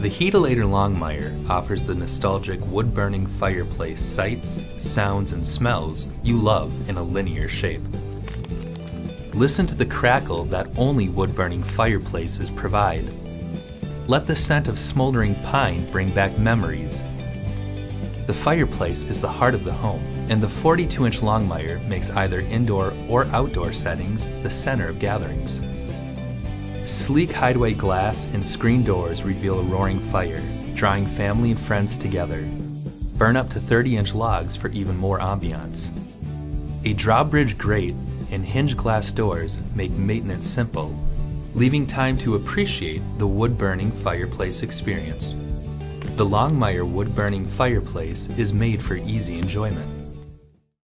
The Heatalator Longmire offers the nostalgic wood-burning fireplace sights, sounds, and smells you love in a linear shape. Listen to the crackle that only wood-burning fireplaces provide. Let the scent of smoldering pine bring back memories. The fireplace is the heart of the home, and the 42-inch Longmire makes either indoor or outdoor settings the center of gatherings. Sleek hideaway glass and screen doors reveal a roaring fire, drawing family and friends together. Burn up to 30-inch logs for even more ambiance. A drawbridge grate and hinged glass doors make maintenance simple, leaving time to appreciate the wood-burning fireplace experience. The Longmire wood-burning fireplace is made for easy enjoyment.